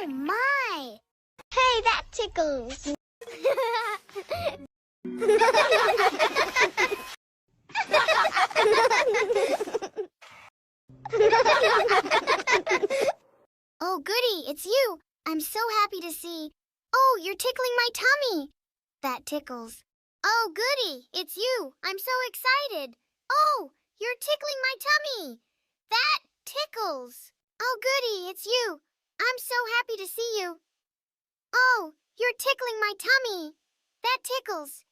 Oh, my! Hey, that tickles! Oh, goody, it's you. I'm so happy to see. Oh, you're tickling my tummy. That tickles. Oh, goody, it's you. I'm so excited. Oh, you're tickling my tummy. That tickles. Oh, goody, it's you. I'm so happy to see you. Oh, you're tickling my tummy. That tickles.